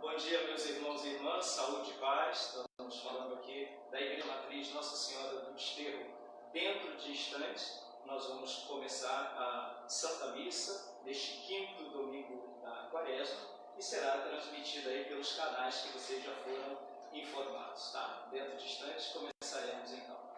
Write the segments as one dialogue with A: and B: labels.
A: Bom dia, meus irmãos e irmãs, saúde e paz. Estamos falando aqui da Igreja Matriz Nossa Senhora do Desterro. Dentro de instantes, nós vamos começar a Santa Missa, neste quinto domingo da Quaresma, e será transmitida aí pelos canais que vocês já foram informados, tá? Dentro de instantes, começaremos então.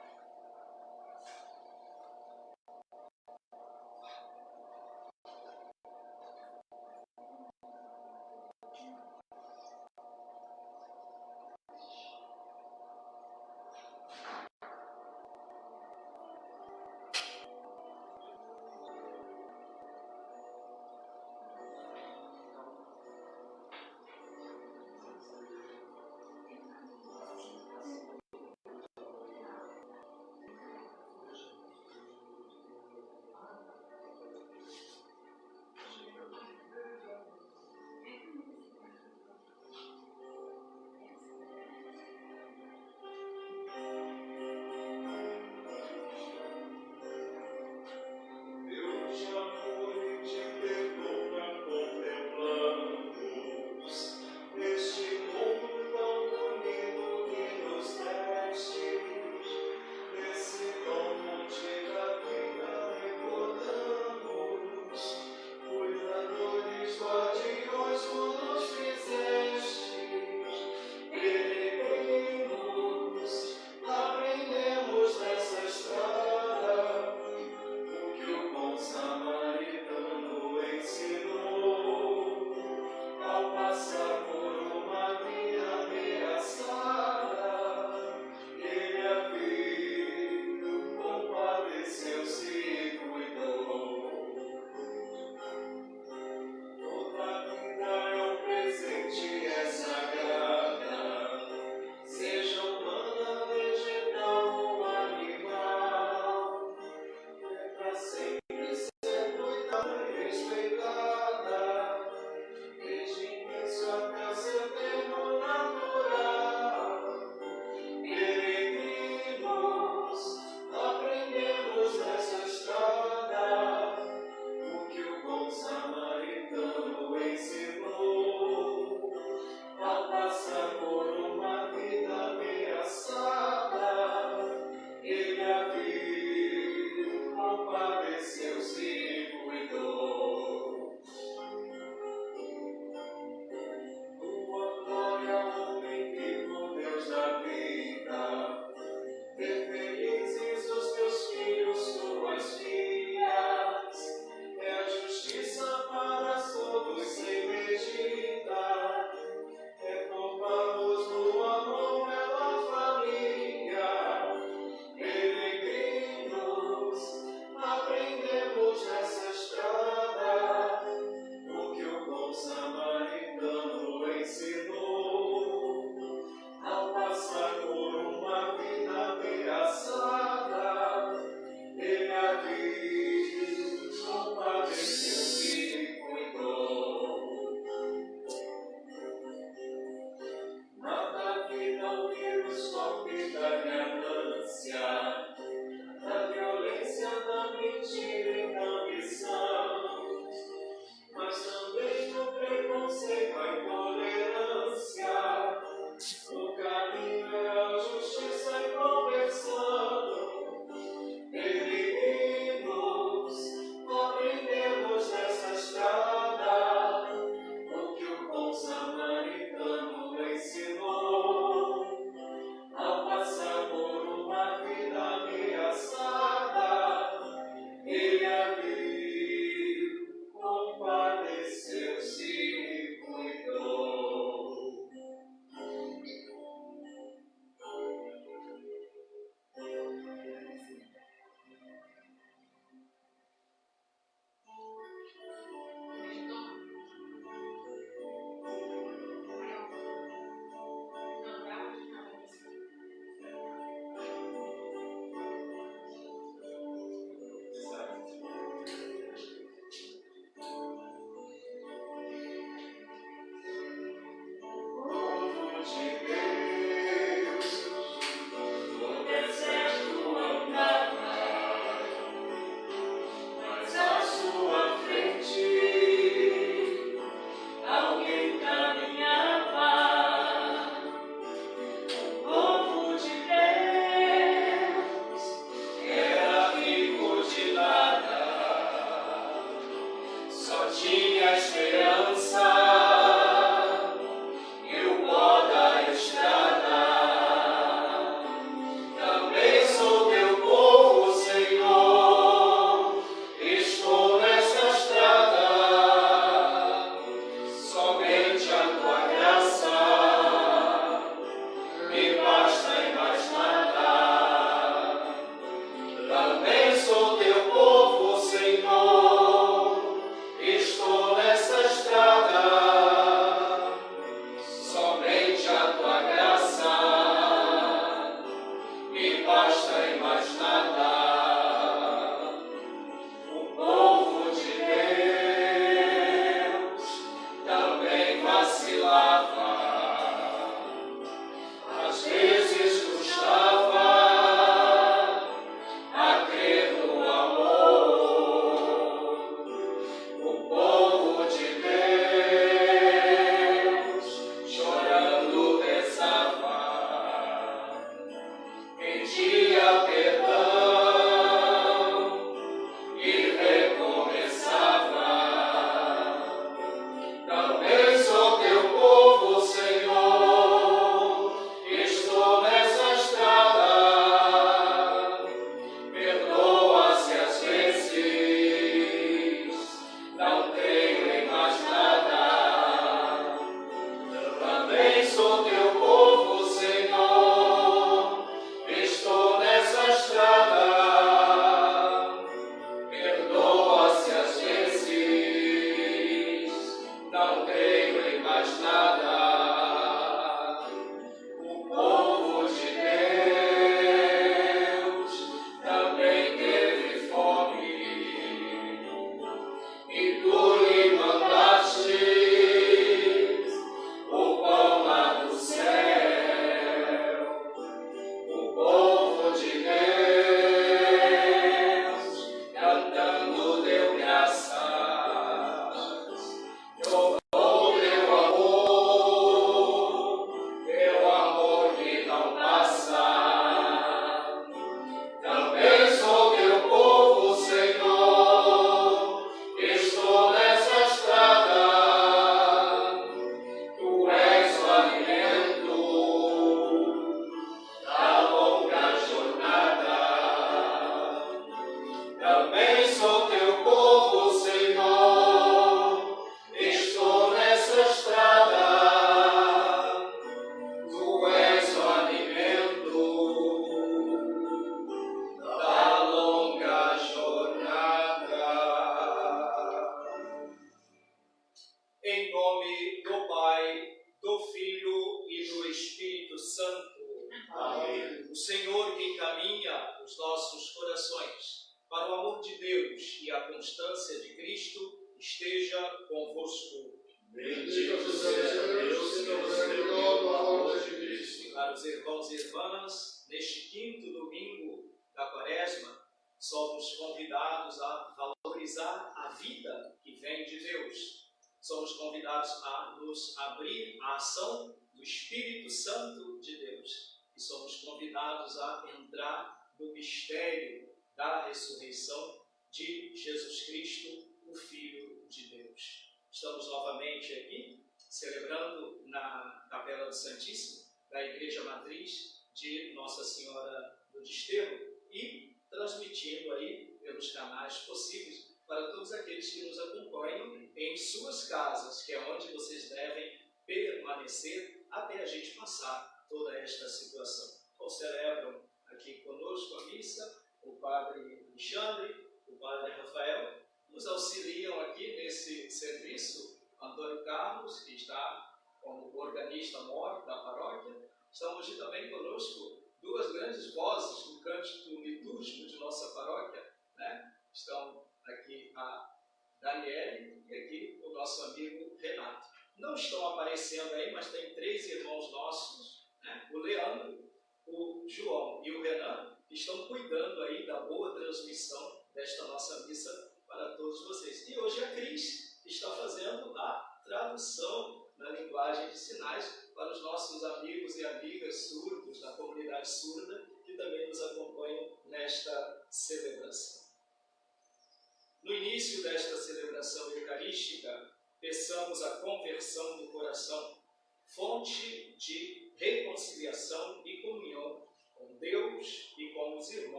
B: Toda vida é um presente.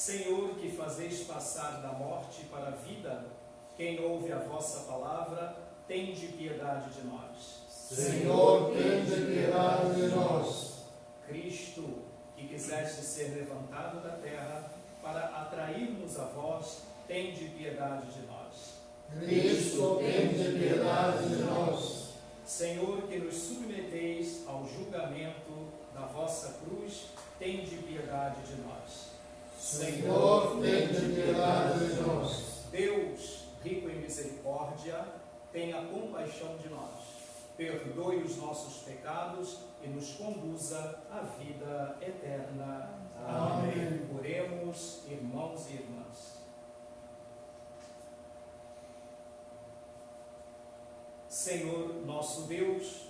A: Senhor, que fazeis passar da morte para a vida, quem ouve a vossa palavra, tende piedade de nós.
B: Senhor, tende piedade de nós.
A: Cristo, que quiseste ser levantado da terra para atrair-nos a vós, tende piedade de nós.
B: Cristo, tende piedade de nós.
C: Senhor, que nos submeteis ao julgamento da vossa cruz, tende piedade de nós.
B: Senhor, tende piedade de nós.
C: Deus, rico em misericórdia, tenha compaixão de nós. Perdoe os nossos pecados e nos conduza à vida eterna.
B: Amém.
C: Oremos, irmãos e irmãs. Senhor, nosso Deus,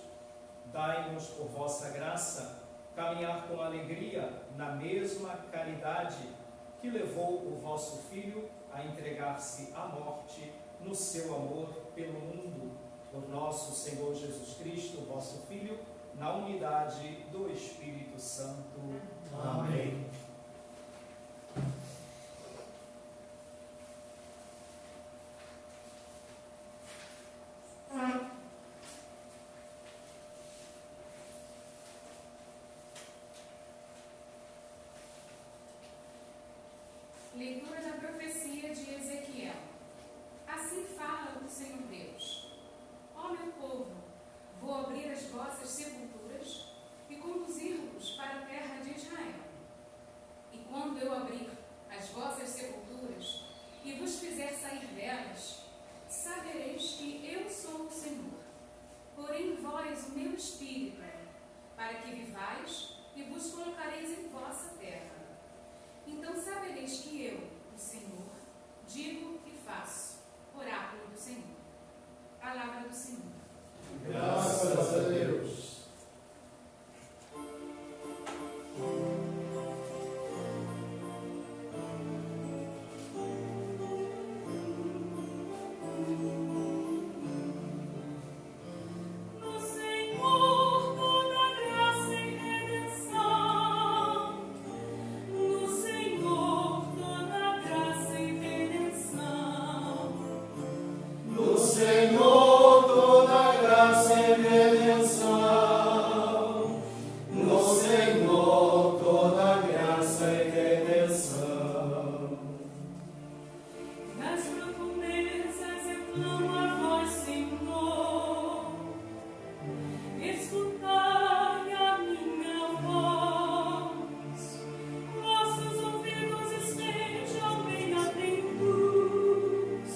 C: dai-nos por vossa graça caminhar com alegria na mesma caridade que levou o vosso Filho a entregar-se à morte no seu amor pelo mundo, por nosso Senhor Jesus Cristo, vosso Filho, na unidade do Espírito Santo.
B: Amém.
D: Leitura da profecia de Ezequiel. Assim fala o Senhor Deus: Ó meu povo, vou abrir as vossas sepulturas e conduzir-vos para a terra de Israel. E quando eu abrir as vossas sepulturas e vos fizer sair delas, sabereis que eu sou o Senhor. Porém em vós o meu espírito, para que vivais e vos colocareis em vossa terra. Então sabereis que eu, o Senhor, digo e faço. Oráculo do Senhor. Palavra do Senhor.
B: Graças a Deus. Senhor, toda graça e redenção. No Senhor, toda graça e redenção.
D: Nas profundezas eu clamo a vós, Senhor. Escutai a minha voz. Vossos ouvidos estejam bem atentos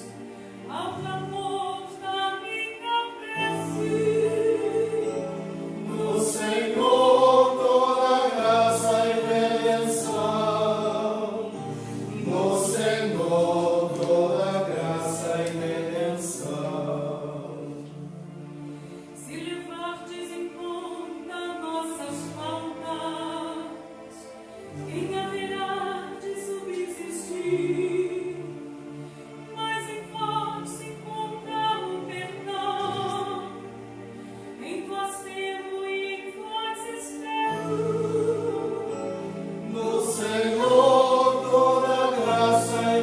D: ao clamor da minha prece.
B: No Senhor, toda graça e redenção. No Senhor, toda graça e redenção.
D: Se levardes em conta nossas faltas, quem haverá de subsistir? Mas em vós se encontra o perdão, em vós temo e em vós espero.
B: No Senhor, toda graça e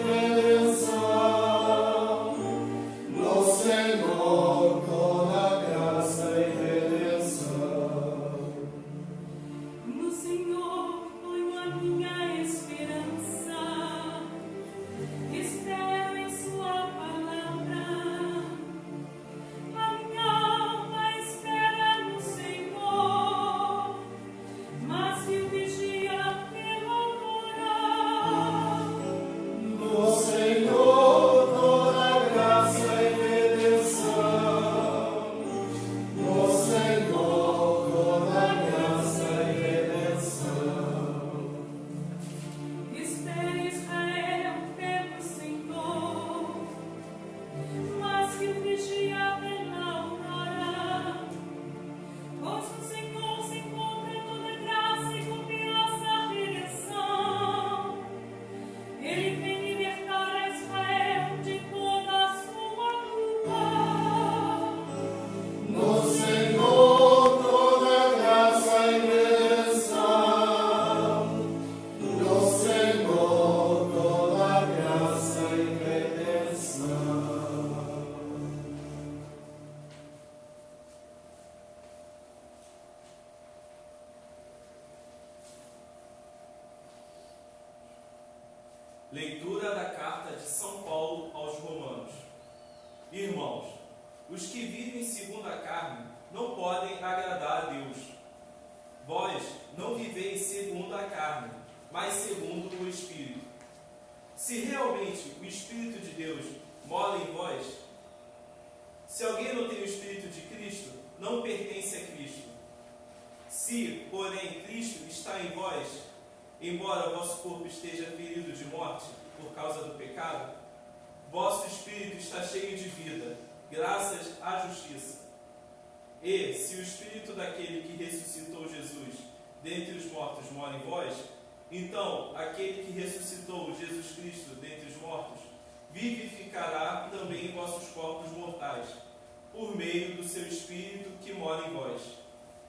B: redenção. No Senhor, toda graça e redenção.
D: No Senhor ponho a minha esperança, espero em sua palavra. A minha alma espera no Senhor, mas que o vigia pela aurora.
B: No Senhor, toda graça e redenção. No Senhor, toda graça e redenção.
D: Espere Israel pelo Senhor, mas que o vigia pela aurora. Pois no Senhor se encontra toda graça e copiosa redenção. Ele vem libertar a Israel de toda a sua culpa.
B: No Senhor, toda graça e redenção. No Senhor, toda graça e redenção.
E: Leitura da carta de São Paulo aos Romanos. Irmãos, Os que vivem segundo a carne não podem agradar a Deus. Vós não viveis segundo a carne, mas segundo o Espírito. Se realmente o Espírito de Deus mora em vós, se alguém não tem o Espírito de Cristo, não pertence a Cristo. Se, porém, Cristo está em vós, embora vosso corpo esteja ferido de morte por causa do pecado, vosso Espírito está cheio de vida, graças à justiça. E, se o Espírito daquele que ressuscitou Jesus dentre os mortos mora em vós, então aquele que ressuscitou Jesus Cristo dentre os mortos vivificará também vossos corpos mortais, por meio do seu Espírito que mora em vós.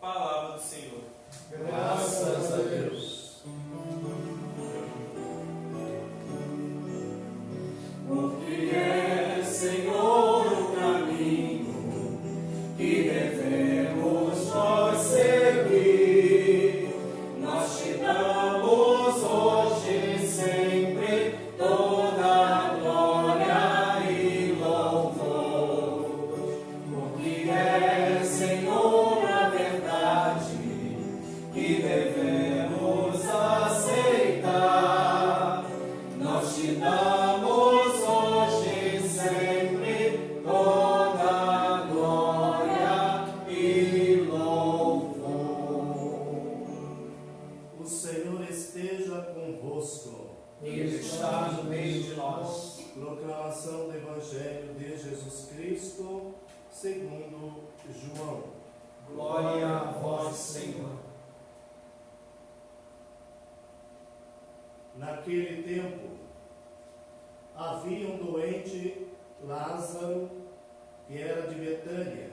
E: Palavra do Senhor.
B: Graças a Deus.
F: Porque é, Senhor, o caminho que devemos nós seguir. Nós te damos hoje e sempre toda a glória e louvor. Porque é, Senhor, a verdade que devemos aceitar. Nós te damos hoje e sempre toda a glória e louvor.
G: O Senhor esteja convosco.
C: Ele está no meio de nós.
G: Proclamação do Evangelho de Jesus Cristo, segundo João.
C: Glória a vós, Senhor.
G: Naquele tempo, havia um doente, Lázaro, que era de Betânia,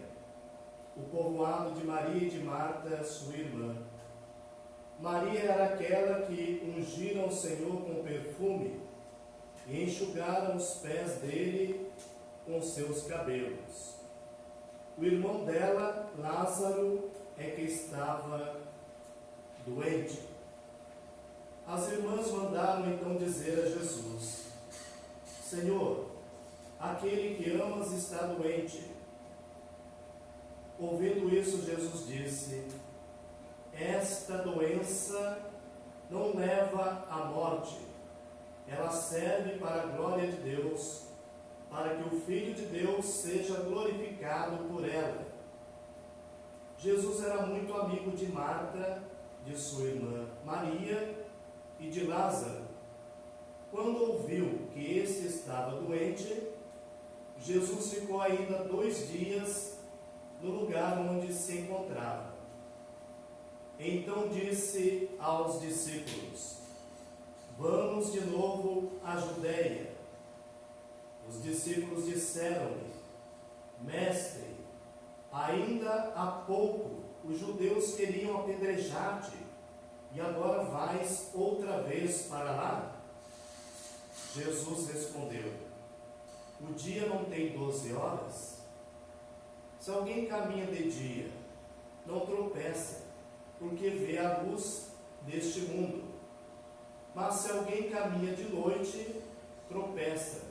G: o povoado de Maria e de Marta, sua irmã. Maria era aquela que ungiram o Senhor com perfume e enxugaram os pés dele com seus cabelos. O irmão dela, Lázaro, é que estava doente. As irmãs mandaram então dizer a Jesus: Senhor, aquele que amas está doente. Ouvindo isso, Jesus disse: esta doença não leva à morte, ela serve para a glória de Deus, para que o Filho de Deus seja glorificado por ela. Jesus era muito amigo de Marta, de sua irmã Maria e de Lázaro. Quando ouviu que este estava doente, Jesus ficou ainda 2 dias no lugar onde se encontrava. Então disse aos discípulos: vamos de novo à Judeia. Os discípulos disseram-lhe: Mestre, ainda há pouco os judeus queriam apedrejar-te, e agora vais outra vez para lá? Jesus respondeu: o dia não tem 12 horas? Se alguém caminha de dia, não tropeça, porque vê a luz deste mundo. Mas se alguém caminha de noite, tropeça,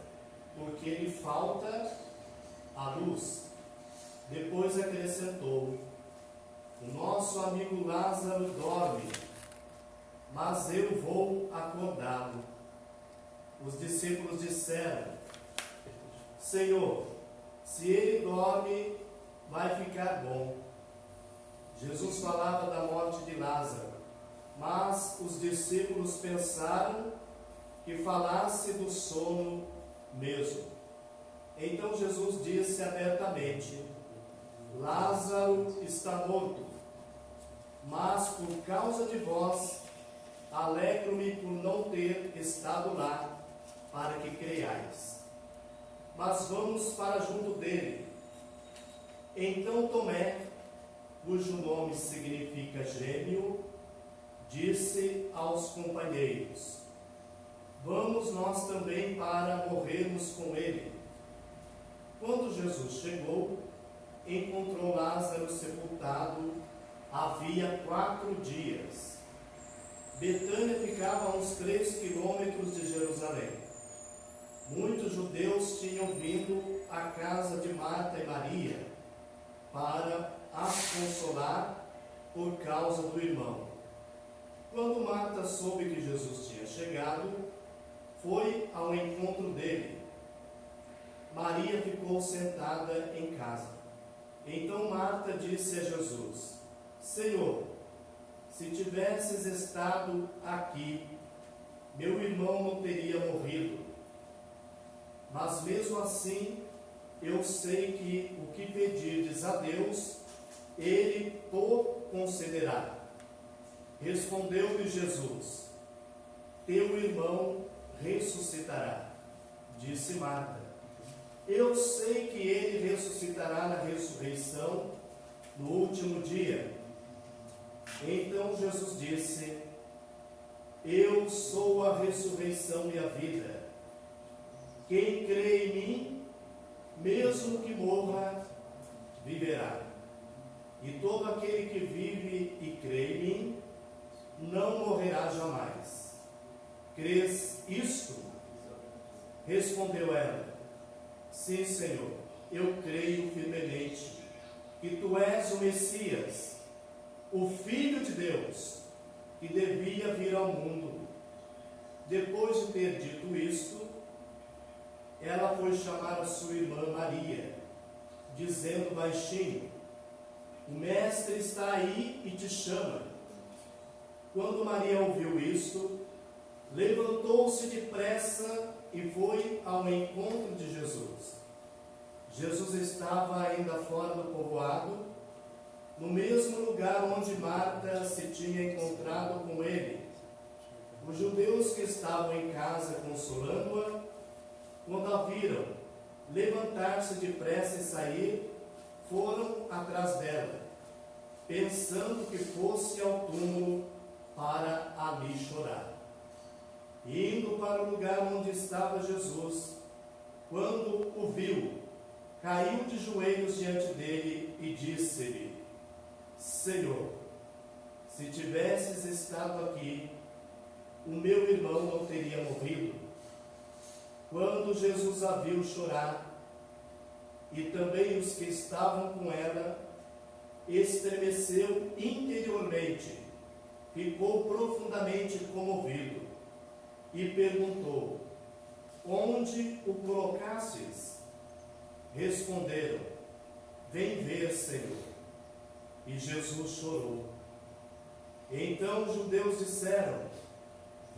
G: porque lhe falta a luz. Depois acrescentou: o nosso amigo Lázaro dorme, mas eu vou acordá-lo. Os discípulos disseram: Senhor, se ele dorme, vai ficar bom. Jesus falava da morte de Lázaro, mas os discípulos pensaram que falasse do sono mesmo. Então Jesus disse abertamente: Lázaro está morto, mas por causa de vós, alegro-me por não ter estado lá, para que creiais. Mas vamos para junto dele. Então Tomé, cujo nome significa gêmeo, disse aos companheiros: vamos nós também para morrermos com ele. Quando Jesus chegou, encontrou Lázaro sepultado havia 4 dias. Betânia ficava a uns 3 quilômetros de Jerusalém. Muitos judeus tinham vindo à casa de Marta e Maria para as consolar por causa do irmão. Quando Marta soube que Jesus tinha chegado, foi ao encontro dele. Maria ficou sentada em casa. Então Marta disse a Jesus: Senhor, se tivesses estado aqui, meu irmão não teria morrido. Mas mesmo assim, eu sei que o que pedirdes a Deus, Ele o concederá. Respondeu-lhe Jesus: Teu irmão ressuscitará. Disse Marta: Eu sei que ele ressuscitará na ressurreição no último dia. Então Jesus disse: Eu sou a ressurreição e a vida. Quem crê em mim, mesmo que morra, viverá. E todo aquele que vive e crê em mim, não morrerá jamais. Crês isto? Respondeu ela: Sim, Senhor, eu creio firmemente que tu és o Messias, o Filho de Deus, que devia vir ao mundo. Depois de ter dito isto, ela foi chamar a sua irmã Maria, dizendo baixinho: O Mestre está aí e te chama. Quando Maria ouviu isto, levantou-se depressa e foi ao encontro de Jesus. Jesus estava ainda fora do povoado, no mesmo lugar onde Marta se tinha encontrado com ele. Os judeus que estavam em casa consolando-a, quando a viram levantar-se depressa e sair, foram atrás dela, pensando que fosse ao túmulo para ali chorar. Indo para o lugar onde estava Jesus, quando o viu, caiu de joelhos diante dele e disse-lhe: Senhor, se tivesses estado aqui, o meu irmão não teria morrido. Quando Jesus a viu chorar, e também os que estavam com ela, estremeceu interiormente, ficou profundamente comovido e perguntou: Onde o colocastes? Responderam: Vem ver, Senhor. E Jesus chorou. Então os judeus disseram: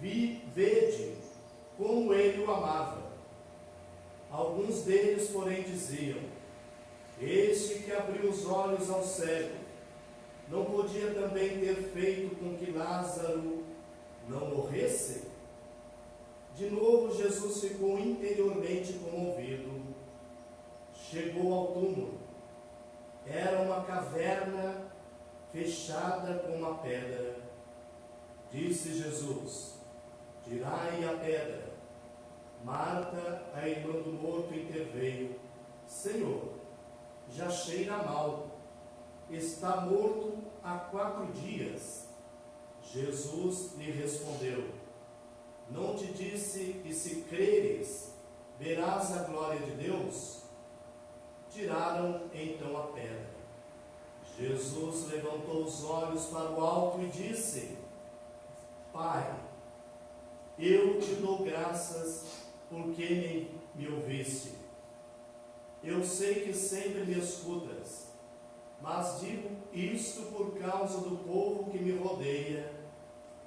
G: Vede como ele o amava. Alguns deles, porém, diziam: Este que abriu os olhos ao cego, não podia também ter feito com que Lázaro não morresse? De novo Jesus ficou interiormente comovido. Chegou ao túmulo. Era uma caverna fechada com uma pedra. Disse Jesus: Tirai a pedra. Marta, a irmã do morto, interveio: Senhor, já cheira mal. Está morto há 4 dias. Jesus lhe respondeu: Não te disse que se creres, verás a glória de Deus? Tiraram então a pedra. Jesus levantou os olhos para o alto e disse: Pai, eu te dou graças porque me ouviste. Eu sei que sempre me escutas, mas digo isto por causa do povo que me rodeia,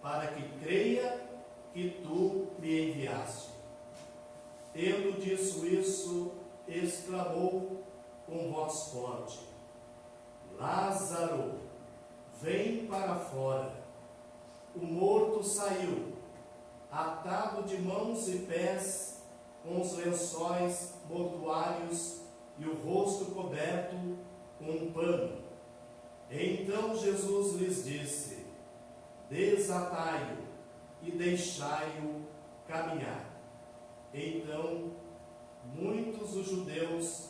G: para que creia que tu me enviaste. Tendo dito isso, exclamou com voz forte: Lázaro, vem para fora. O morto saiu, atado de mãos e pés, com os lençóis mortuários e o rosto coberto com um pano. Então Jesus lhes disse: Desatai-o e deixai-o caminhar. Então, muitos dos judeus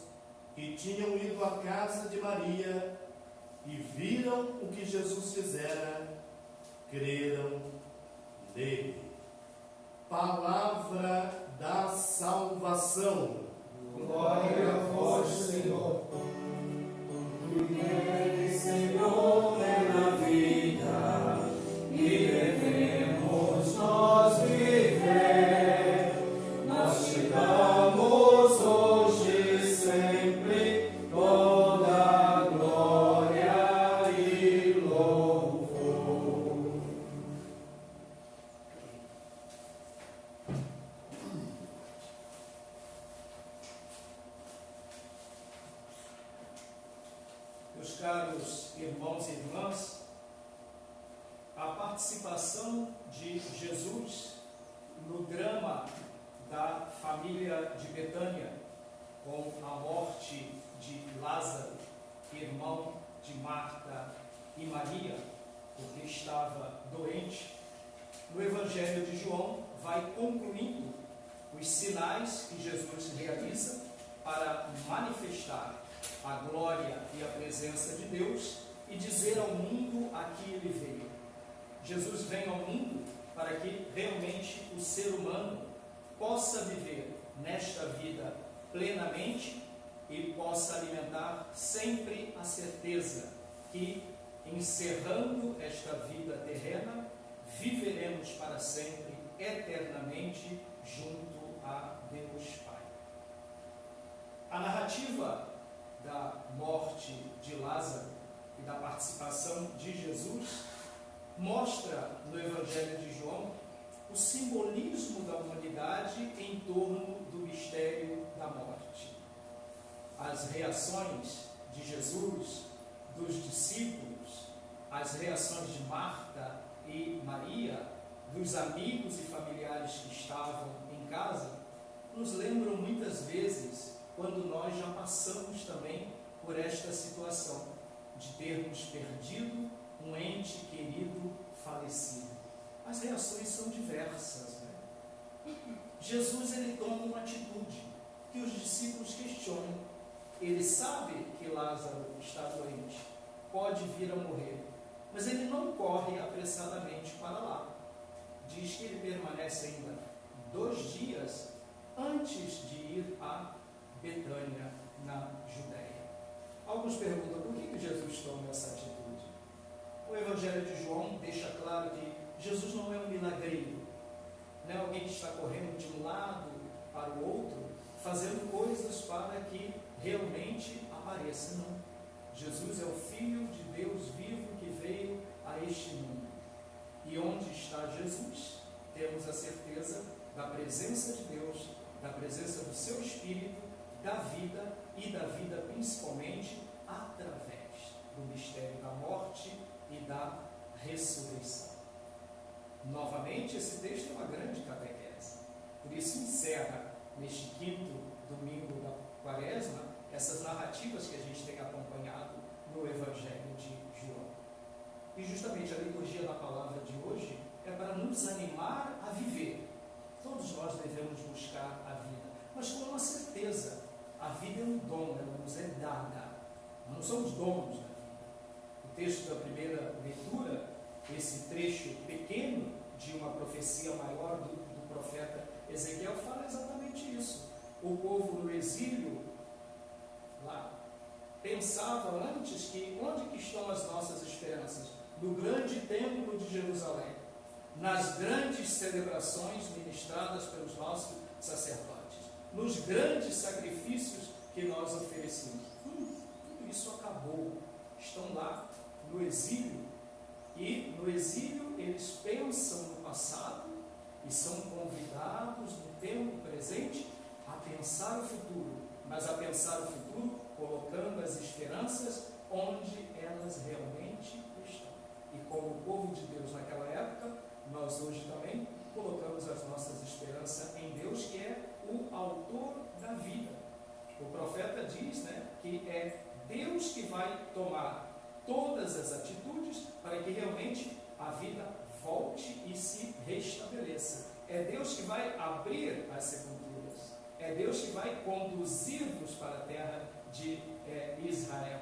G: que tinham ido à casa de Maria e viram o que Jesus fizera, creram nele. Palavra da salvação.
B: Glória a vós, Senhor.
C: meus caros irmãos e irmãs, a participação de Jesus no drama da família de Betânia, com a morte de Lázaro, irmão de Marta e Maria, porque estava doente, no Evangelho de João vai concluindo os sinais que Jesus realiza para manifestar a glória e a presença de Deus e dizer ao mundo a que ele veio. Jesus vem ao mundo para que realmente o ser humano possa viver nesta vida plenamente e possa alimentar sempre a certeza que, encerrando esta vida terrena, viveremos para sempre, eternamente, junto a Deus Pai. A narrativa da morte de Lázaro e da participação de Jesus mostra no Evangelho de João o simbolismo da humanidade em torno do mistério da morte. As reações de Jesus, dos discípulos, as reações de Marta e Maria, dos amigos e familiares que estavam em casa, nos lembram muitas vezes quando nós já passamos também por esta situação de termos perdido um ente querido falecido. As reações são diversas, né? Jesus, ele toma uma atitude que os discípulos questionam. Ele sabe que Lázaro está doente, pode vir a morrer, mas ele não corre apressadamente para lá. Diz que ele permanece ainda 2 dias antes de ir a Betânia, na Judéia. Alguns perguntam por que Jesus toma essa atitude. O Evangelho de João deixa claro que Jesus não é um milagreiro, não é alguém que está correndo de um lado para o outro, fazendo coisas para que realmente apareça. Não. Jesus é o Filho de Deus vivo que veio a este mundo. E onde está Jesus, temos a certeza da presença de Deus, da presença do seu Espírito, da vida e da vida principalmente através do mistério da morte e da ressurreição. Novamente, esse texto é uma grande catequese. Por isso encerra neste 5º domingo da Quaresma essas narrativas que a gente tem acompanhado no Evangelho de João. E justamente a liturgia da palavra de hoje é para nos animar a viver. Todos nós devemos buscar a vida, mas com uma certeza: a vida é um dom, ela nos é dada. Nós não somos donos da vida. O texto da primeira leitura, esse trecho pequeno de uma profecia maior do profeta Ezequiel, fala exatamente isso. O povo no exílio, lá, pensava antes que onde que estão as nossas esperanças? No grande templo de Jerusalém, nas grandes celebrações ministradas pelos nossos sacerdotes, nos grandes sacrifícios que nós oferecemos. Tudo isso acabou. Estão lá no exílio, e no exílio eles pensam no passado e são convidados no tempo presente a pensar o futuro, mas a pensar o futuro colocando as esperanças onde elas realmente estão. E como o povo de Deus naquela época, nós hoje também colocamos as nossas esperanças em Deus, que é o autor da vida. O profeta diz, né, que é Deus que vai tomar todas as atitudes para que realmente a vida volte e se restabeleça. É Deus que vai abrir as sepulturas. É Deus que vai conduzir-vos para a terra de Israel.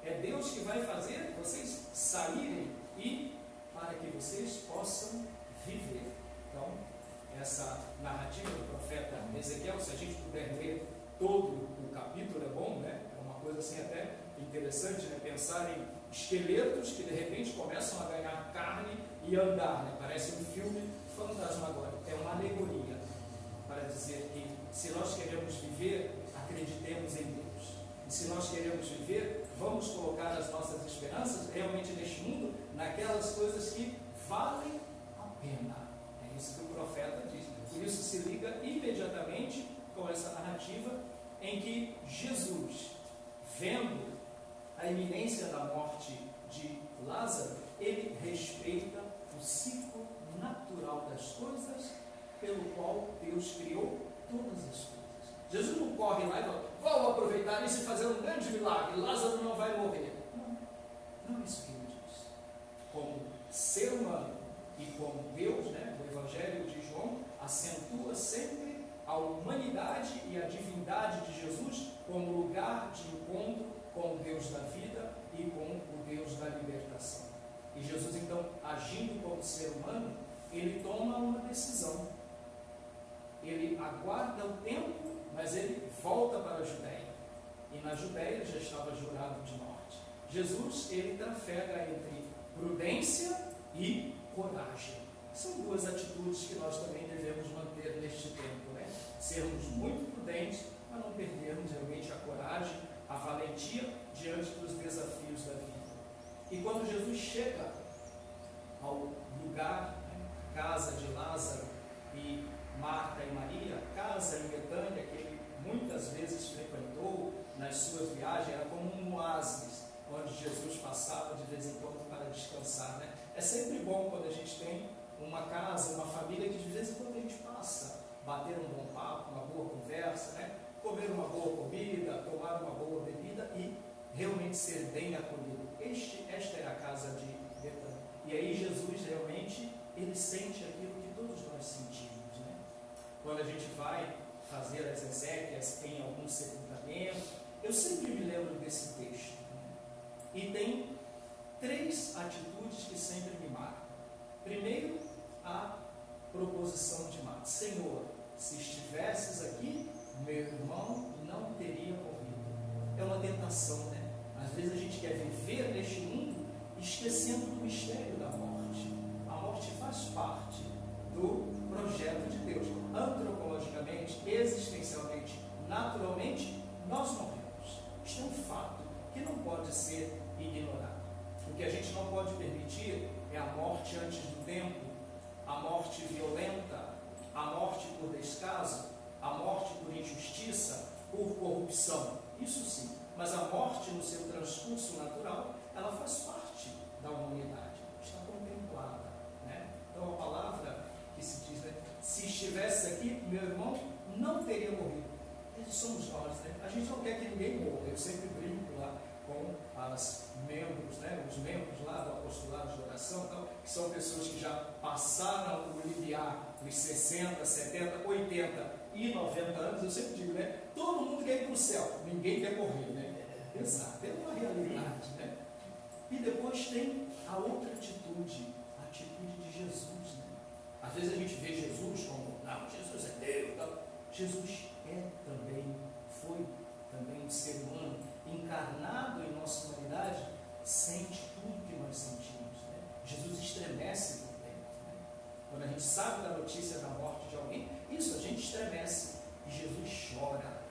C: É Deus que vai fazer vocês saírem e para que vocês possam viver. Então, essa narrativa do profeta Ezequiel, se a gente puder ler todo o capítulo, é bom, né? É uma coisa assim até interessante, né? Pensar em esqueletos que de repente começam a ganhar carne e andar, né? Parece um filme fantasmagórico. É uma alegoria para dizer que se nós queremos viver, acreditemos em Deus. E se nós queremos viver, vamos colocar as nossas esperanças realmente neste mundo, naquelas coisas que valem a pena. É isso que o profeta diz. Por isso se liga imediatamente com essa narrativa em que Jesus, vendo a iminência da morte de Lázaro, ele respeita o ciclo natural das coisas pelo qual Deus criou todas as coisas. Jesus não corre lá e fala, vamos aproveitar isso e fazer um grande milagre, Lázaro não vai morrer. Não é isso que ele diz. Como ser humano e como Deus, né, o Evangelho de João acentua sempre a humanidade e a divindade de Jesus como lugar de encontro com o Deus da vida e com o Deus da libertação. E Jesus, então, agindo como ser humano, ele toma uma decisão. Ele aguarda o tempo, mas ele volta para a Judéia. E na Judéia ele já estava jurado de morte. Jesus, ele trafega entre prudência e coragem. São duas atitudes que nós também devemos manter neste tempo, né? Sermos muito prudentes, mas não perdermos realmente a coragem, a valentia diante dos desafios da vida. E quando Jesus chega ao lugar, né, a casa de Lázaro e Marta e Maria, casa em Betânia, que ele muitas vezes frequentou nas suas viagens, era como um oásis, onde Jesus passava de vez em quando para descansar, né? É sempre bom quando a gente tem uma casa, uma família que de vez em quando a gente passa, bater um bom papo, uma boa conversa, né? Comer uma boa comida, tomar uma boa bebida e realmente ser bem acolhido. Esta é a casa de Betânia. E aí Jesus realmente, ele sente aquilo que todos nós sentimos, né? Quando a gente vai fazer as exéquias em algum sepultamento, eu sempre me lembro desse texto, né? E tem 3 atitudes que sempre me marcam. Primeiro, a proposição de Marta: Senhor, se estivesses aqui, meu irmão não teria morrido. É uma tentação, né? Às vezes a gente quer viver neste mundo esquecendo do mistério da morte. A morte faz parte do projeto de Deus. Antropologicamente, existencialmente, naturalmente, nós morremos. Isto é um fato que não pode ser ignorado. O que a gente não pode permitir é a morte antes do tempo, a morte violenta, a morte por descaso, a morte por injustiça, por corrupção. Isso sim, mas a morte no seu transcurso natural, ela faz parte da humanidade, está contemplada, né? Então a palavra que se diz, né, se estivesse aqui, meu irmão não teria morrido. Esses somos nós, né? A gente não quer que ninguém morra. Eu sempre brinco lá com as membros, né, os membros lá do apostolado de oração, então, que são pessoas que já passaram o limiar dos 60, 70, 80 e 90 anos. Eu sempre digo, né, todo mundo quer ir para o céu, ninguém quer morrer, né? Exato, é uma realidade, né? E depois tem a outra atitude, a atitude de Jesus, né? Às vezes a gente vê Jesus como, não, Jesus é Deus, não. Jesus é também, foi também um ser humano, encarnado em nossa humanidade, sente tudo que nós sentimos, né? Jesus estremece por dentro, né? Quando a gente sabe da notícia da morte de alguém, isso a gente estremece, e Jesus chora.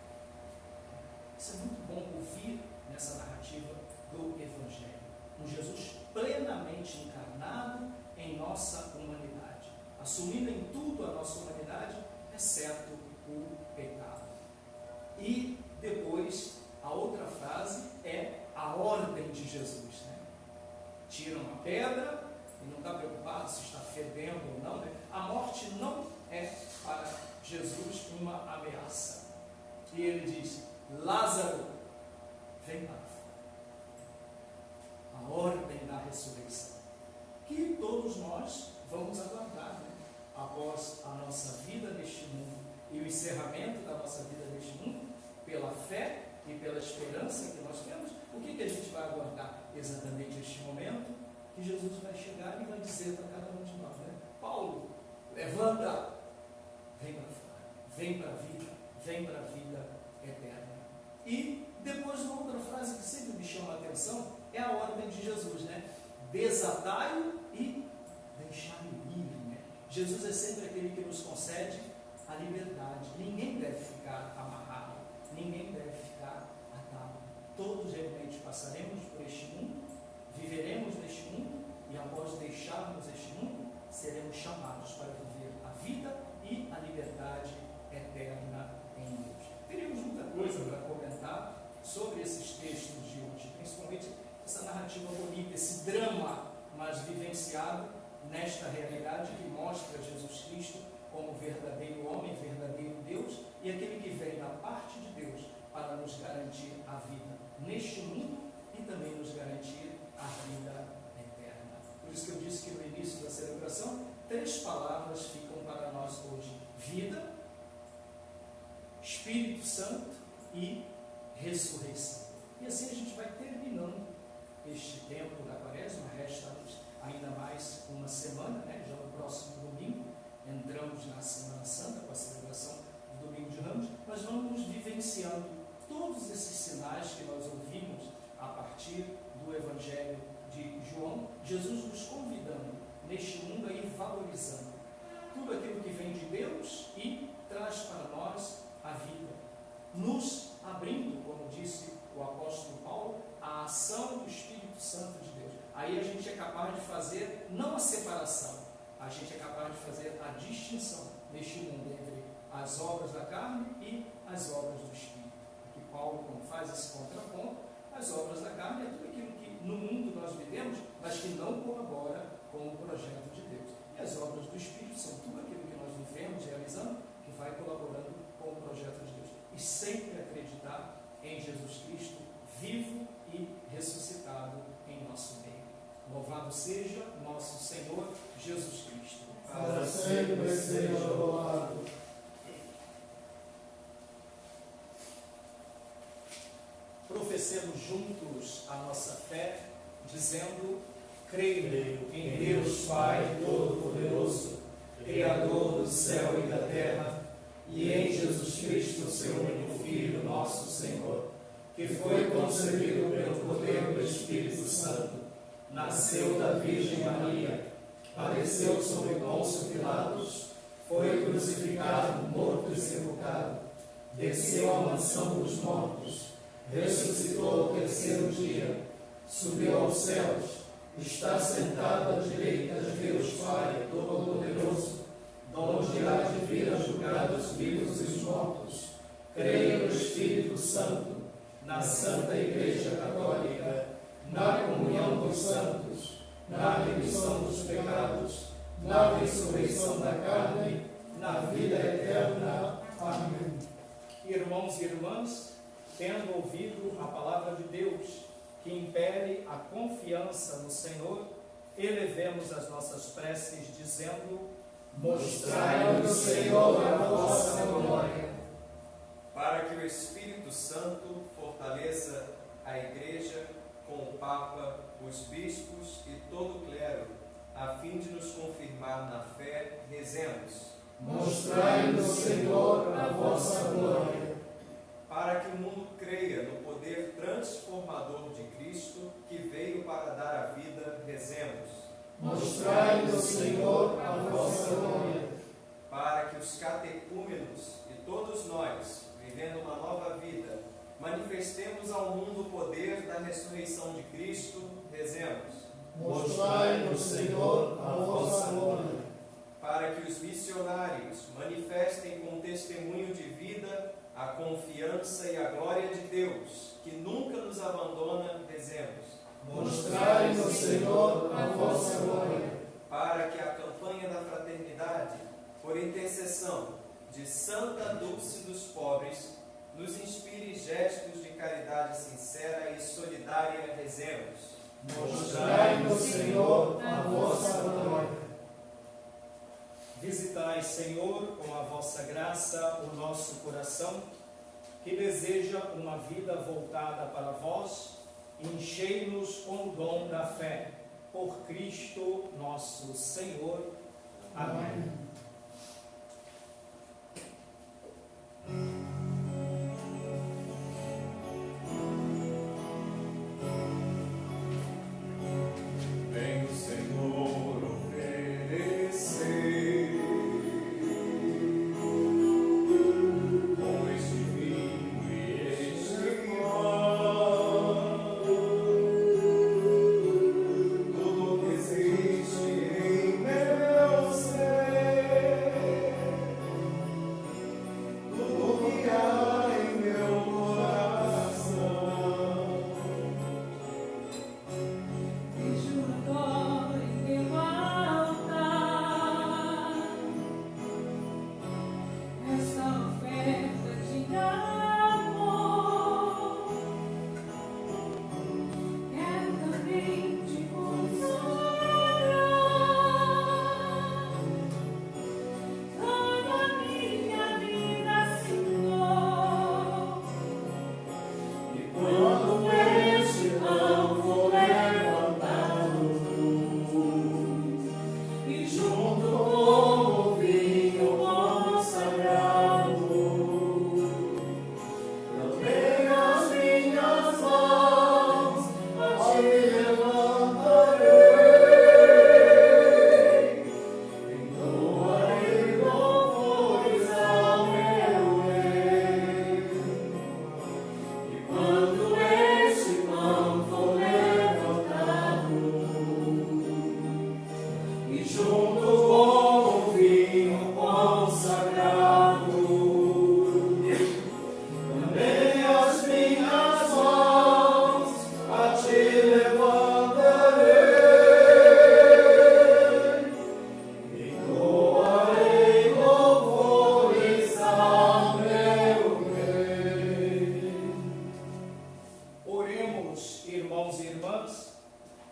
C: Isso é muito bom ouvir nessa narrativa do Evangelho. Um Jesus plenamente encarnado em nossa humanidade, assumindo em tudo a nossa humanidade, exceto o pecado. E depois, a outra frase é a ordem de Jesus, né? Tira uma pedra e não está preocupado se está fedendo ou não, né? A morte não é para Jesus uma ameaça. E ele diz: Lázaro, vem para fora. A ordem da ressurreição, que todos nós vamos aguardar, né? Após a nossa vida neste mundo e o encerramento da nossa vida neste mundo, pela fé e pela esperança que nós temos, o que a gente vai aguardar? Exatamente este momento que Jesus vai chegar e vai dizer para cada um de nós, né? Paulo, levanta, vem para fora, vem para a vida, vem para a vida eterna. E depois uma outra frase que sempre me chama a atenção é a ordem de Jesus, né? Desatai-o e deixai-o livre, né? Jesus é sempre aquele que nos concede a liberdade. Ninguém deve ficar amarrado, ninguém deve ficar atado. Todos realmente passaremos por este mundo, viveremos neste mundo, e após deixarmos este mundo, seremos chamados para viver a vida e a liberdade eterna em Deus. Teríamos muita coisa para comentar sobre esses textos de hoje, principalmente vivenciado nesta realidade que mostra Jesus Cristo como verdadeiro homem, verdadeiro Deus, e aquele que vem da parte de Deus para nos garantir a vida neste mundo e também nos garantir a vida eterna. Por isso que eu disse que no início da celebração, 3 palavras ficam para nós hoje: vida, Espírito Santo e ressurreição. E assim a gente vai terminando este tempo da Quaresma. Resta-nos ainda mais uma semana, né? Já no próximo domingo entramos na Semana Santa com a celebração do Domingo de Ramos. Nós vamos vivenciando todos esses sinais que nós ouvimos a partir do Evangelho de João, Jesus nos convidando neste mundo a ir valorizando tudo aquilo que vem de Deus e traz para nós a vida, nos abrindo, como disse o apóstolo Paulo, a ação do Espírito Santo de Deus. Aí a gente é capaz de fazer não a separação, a gente é capaz de fazer a distinção neste mundo entre as obras da carne e as obras do Espírito. Aqui Paulo, quando faz esse contraponto, as obras da carne é tudo aquilo que no mundo nós vivemos, mas que não colabora com o projeto de Deus. E as obras do Espírito são tudo aquilo que nós vivemos, realizando, que vai colaborando com o projeto de Deus. E sempre acreditar em Jesus Cristo, vivo e ressuscitado em nosso meio. Louvado seja nosso Senhor Jesus Cristo.
B: Para sempre seja louvado.
C: Professemos juntos a nossa fé, dizendo: creio em Deus Pai Todo-Poderoso, Criador do céu e da terra, e em Jesus Cristo, seu único Filho, nosso Senhor, que foi concebido pelo poder do Espírito Santo, nasceu da Virgem Maria, padeceu sob Pôncio Pilatos, foi crucificado, morto e sepultado, desceu à mansão dos mortos, ressuscitou ao terceiro dia, subiu aos céus, está sentado à direita de Deus Pai Todo-Poderoso, donde há de vir a julgar os vivos e os mortos. Creio no Espírito Santo, na Santa Igreja Católica, na comunhão dos santos, na remissão dos pecados, na ressurreição da carne, na vida eterna. Amém. Irmãos e irmãs, tendo ouvido a palavra de Deus, que impere a confiança no Senhor, elevemos as nossas preces dizendo: mostrai-nos, Senhor, a vossa glória.
E: Para que o Espírito Santo fortaleça a Igreja com o Papa, os bispos e todo o clero, a fim de nos confirmar na fé, rezemos.
B: Mostrai-nos, Senhor, a vossa glória.
E: Para que o mundo creia no poder transformador de Cristo, que veio para dar a vida, rezemos.
B: Mostrai-nos, Senhor, a vossa glória.
E: Para que os catecúmenos e todos nós, vivendo uma nova vida, manifestemos ao mundo o poder da ressurreição de Cristo, rezemos.
B: Mostrai-nos, Senhor, a vossa glória.
E: Para que os missionários manifestem com testemunho de vida a confiança e a glória de Deus, que nunca nos abandona, rezemos.
B: Mostrai-nos, Senhor, a vossa glória.
E: Para que a campanha da fraternidade, por intercessão de Santa Dulce dos Pobres, nos inspire gestos de caridade sincera e solidária, rezemos.
B: Mostrai-nos, Senhor, a vossa glória.
C: Visitai, Senhor, com a vossa graça o nosso coração, que deseja uma vida voltada para vós, enchei-nos com o dom da fé. Por Cristo nosso Senhor. Amém.
F: Vem o Senhor oferecer com este vinho e este pão tudo que existe em meu ser.
C: Oremos, irmãos e irmãs,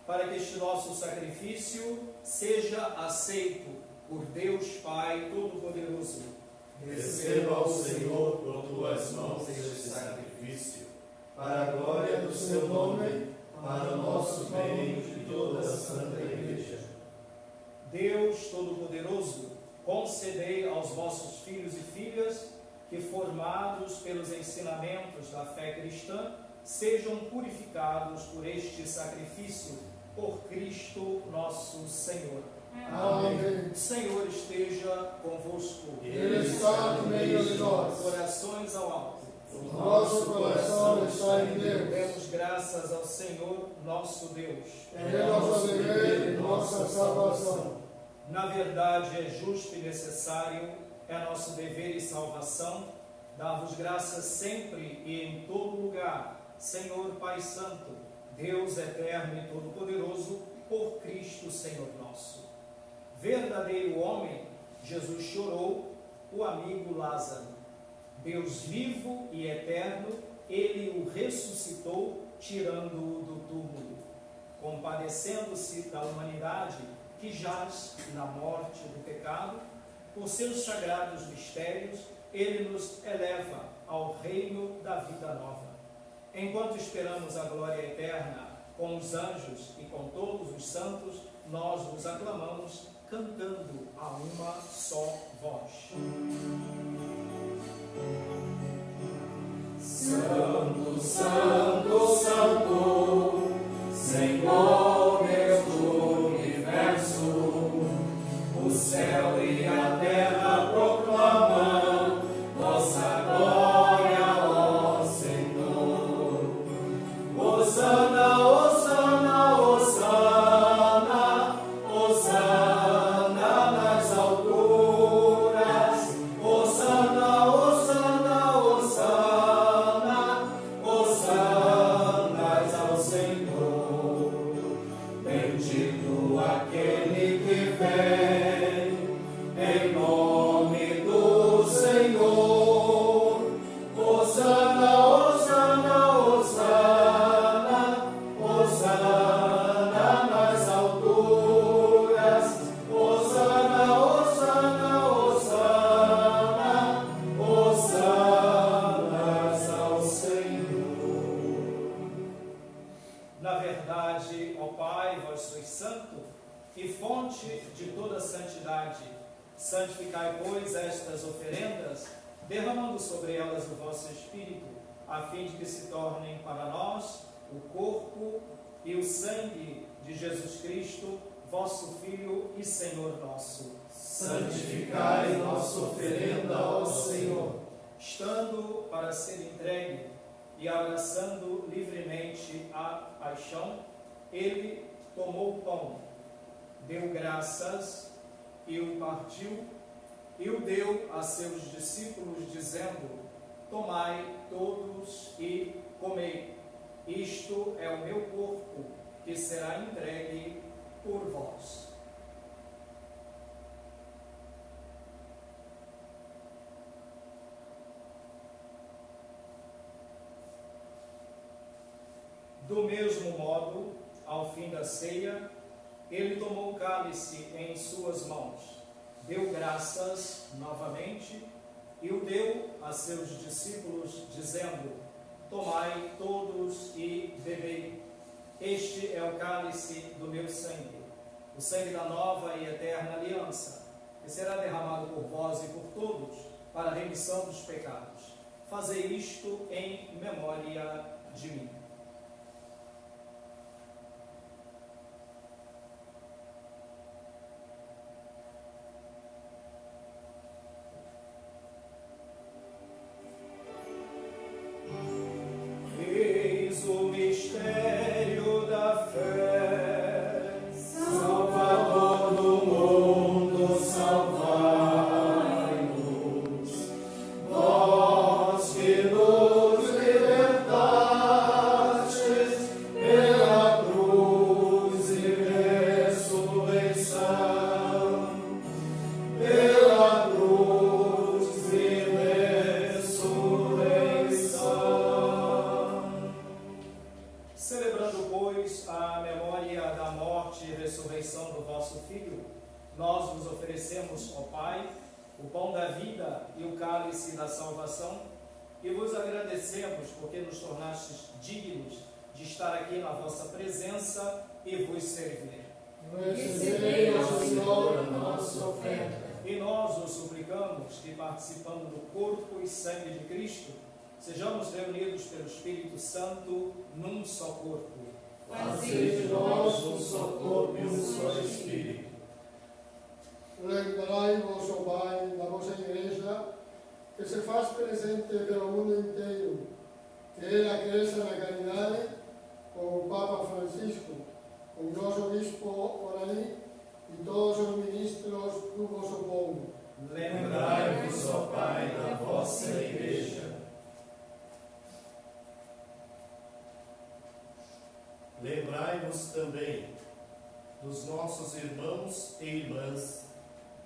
C: para que este nosso sacrifício seja aceito por Deus Pai Todo-Poderoso.
G: Receba o Senhor por tuas mãos este sacrifício, para a glória do seu nome, para o nosso bem e de toda a Santa Igreja.
C: Deus Todo-Poderoso, concedei aos vossos filhos e filhas que, formados pelos ensinamentos da fé cristã, sejam purificados por este sacrifício, por Cristo nosso Senhor.
B: Amém.
C: O Senhor esteja convosco.
B: Ele está no meio de nós.
C: Corações ao alto.
B: O nosso coração está em Deus.
C: Demos graças ao Senhor nosso Deus.
B: É nosso dever e nossa salvação.
C: Na verdade, é justo e necessário, é nosso dever e salvação, dar-vos graças sempre e em todo lugar, Senhor Pai Santo, Deus eterno e todo-poderoso, por Cristo Senhor nosso. Verdadeiro homem, Jesus chorou, o amigo Lázaro. Deus vivo e eterno, ele o ressuscitou, tirando-o do túmulo. Compadecendo-se da humanidade que jaz na morte do pecado, por seus sagrados mistérios, ele nos eleva ao reino da vida nova. Enquanto esperamos a glória eterna com os anjos e com todos os santos, nós os aclamamos, cantando a uma só voz.
F: Santo, Santo, Santo, Senhor Deus do universo, o céu e a terra proclamam vossa glória, ó Senhor. Hosana, Hosana, Hosana, Hosana nas alturas, Hosana, Hosana, Hosana, Hosanas ao Senhor. Bendito aquele que vem em nome do Senhor. Hosana, Hosana, Hosana, Hosana nas alturas, Hosana, Hosana, Hosana, Hosanas ao Senhor.
C: Na verdade, ó Pai, vós sois santo e fonte de toda santidade. Santificai, pois, estas oferendas, derramando sobre elas o vosso Espírito, a fim de que se tornem para nós o corpo e o sangue de Jesus Cristo, vosso Filho e Senhor nosso.
G: Santificai nossa oferenda ao Senhor.
C: Estando para ser entregue e abraçando livremente a paixão, ele tomou o pão, deu graças e o partiu e o deu a seus discípulos, dizendo: tomai todos e comei, isto é o meu corpo, que será entregue por vós. Do mesmo modo, ao fim da ceia, ele tomou o cálice em suas mãos, deu graças novamente e o deu a seus discípulos, dizendo: tomai todos e bebei. Este é o cálice do meu sangue, o sangue da nova e eterna aliança, que será derramado por vós e por todos, para a remissão dos pecados. Fazei isto em memória de mim. Eis o mistério da fé,
F: Salvador do mundo, salvai-nos, vós que nos libertais
C: Celebrando, pois, a memória da morte e ressurreição do vosso Filho, nós vos oferecemos, ó Pai, o pão da vida e o cálice da salvação, e vos agradecemos porque nos tornastes dignos de estar aqui na vossa presença e vos servir.
B: Recebei, ó Senhor, a nossa oferta.
C: E nós os suplicamos que, participando do corpo e sangue de Cristo, sejamos reunidos pelo Espírito Santo num só corpo.
B: Fazei de nós um só corpo e um só Espírito.
F: Lembrai-vos, ó Pai, da vossa Igreja, que se faz presente pelo mundo inteiro, que ela cresça na caridade, com o Papa Francisco, com o nosso Bispo Oraí e todos os ministros do vosso povo.
C: Lembrai-vos, ó Pai, da vossa Igreja.
G: Lembrai-vos também dos nossos irmãos e irmãs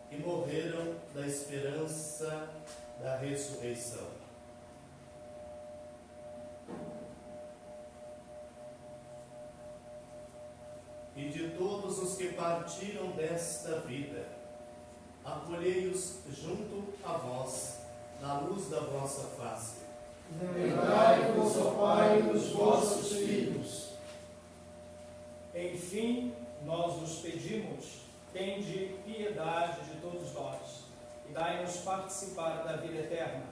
G: que morreram da esperança da ressurreição. E de todos os que partiram desta vida, acolhei-os junto a vós, na luz da vossa face.
B: Lembrai-vos, ó Pai, dos vossos filhos.
C: Enfim, nós vos pedimos, tende piedade de todos nós, e dai-nos participar da vida eterna,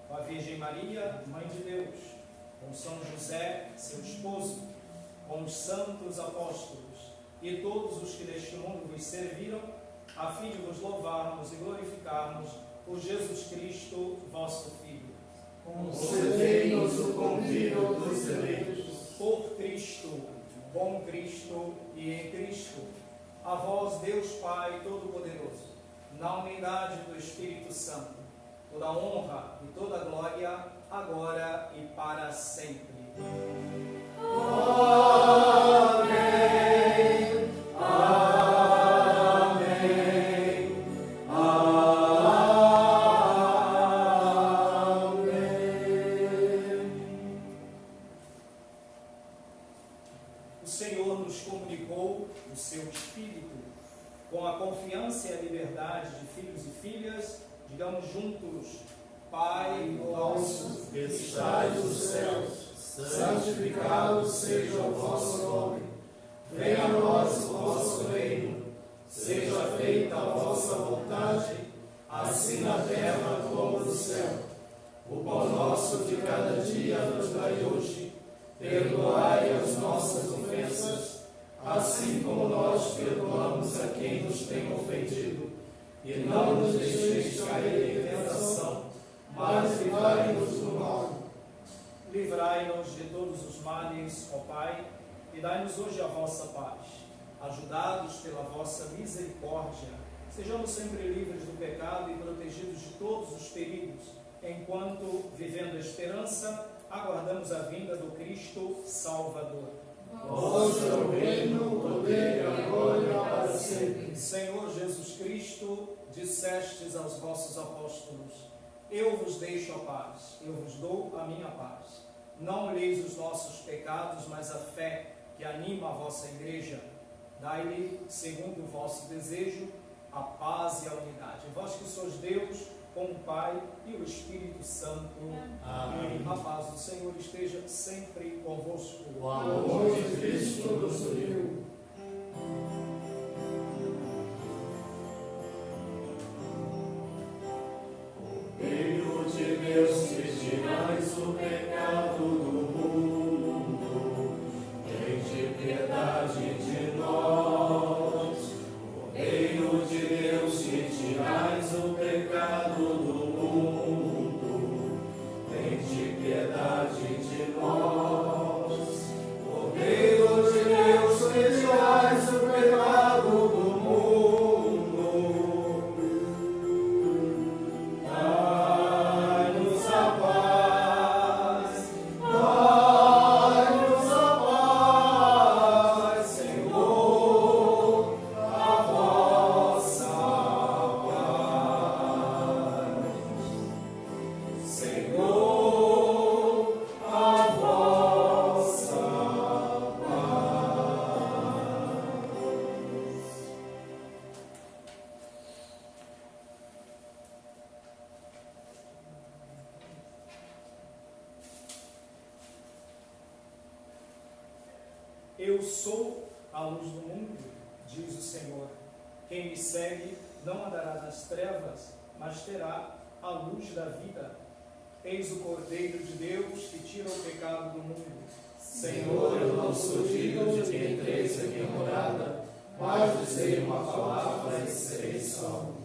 C: com a Virgem Maria, Mãe de Deus, com São José, seu esposo, com os santos apóstolos, e todos os que neste mundo vos serviram, a fim de vos louvarmos e glorificarmos por Jesus Cristo, vosso Filho.
B: Concedei-nos o convívio dos eleitos.
C: Por Cristo, com Cristo e em Cristo, a vós, Deus Pai Todo-Poderoso, na unidade do Espírito Santo, toda honra e toda glória, agora e para sempre.
B: Amém. Amém. Amém.
C: O Senhor nos comunicou o seu Espírito. Com a confiança e a liberdade de filhos e filhas, digamos juntos: Pai nosso
B: Que estais nos céus, santificado seja o vosso nome. Venha a nós o vosso reino. Seja feita a vossa vontade, assim na terra como no céu. O pão nosso de cada dia nos dai hoje. Perdoai as nossas ofensas, assim como nós perdoamos a quem nos tem ofendido. E não nos deixeis cair em tentação, mas livrai-nos do mal.
C: Livrai-nos de todos os males, ó Pai, e dai-nos hoje a vossa paz. Ajudados pela vossa misericórdia, sejamos sempre livres do pecado e protegidos de todos os perigos, enquanto, vivendo a esperança, aguardamos a vinda do Cristo Salvador.
B: Vosso é o reino, o poder e a glória para sempre.
C: Senhor Jesus Cristo, dissestes aos vossos apóstolos: eu vos deixo a paz, eu vos dou a minha paz. Não olheis os nossos pecados, mas a fé que anima a vossa igreja. Dai-lhe, segundo o vosso desejo, a paz e a unidade. Vós que sois Deus, com o Pai e o Espírito Santo.
G: Amém.
C: A paz do Senhor esteja sempre convosco.
G: O
B: Amor de Cristo nos uniu.
F: Filho de Deus, que tirais o pecado do mundo, tende piedade de nós. Filho de Deus, que tirais o pecado do mundo, tende piedade de nós.
C: Eu sou a luz do mundo, diz o Senhor. Quem me segue não andará nas trevas, mas terá a luz da vida. Eis o Cordeiro de Deus que tira o pecado do mundo.
B: Senhor, eu não sou digno de que entreis em minha morada, mas dizei uma palavra e serei salvo.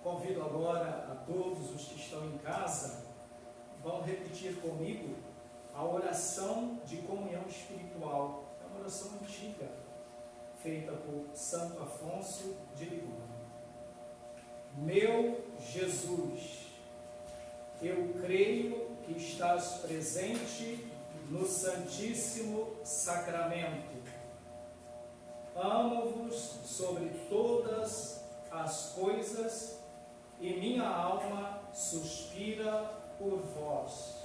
C: Convido agora a todos os que estão em casa, vão repetir comigo a oração de comunhão espiritual. É uma oração antiga, feita por Santo Afonso de Ligório. Meu Jesus, eu creio que estás presente no Santíssimo Sacramento. Amo-vos sobre todas as coisas e minha alma suspira por vós.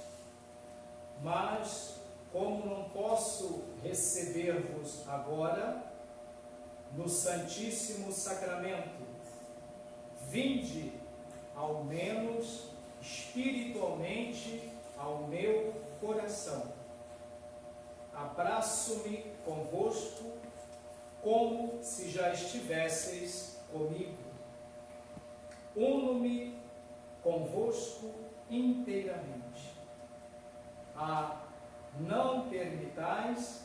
C: Mas, como não posso receber-vos agora, no Santíssimo Sacramento, vinde, ao menos espiritualmente, ao meu coração. Abraço-me convosco como se já estivesseis comigo. Uno-me convosco inteiramente. Não permitais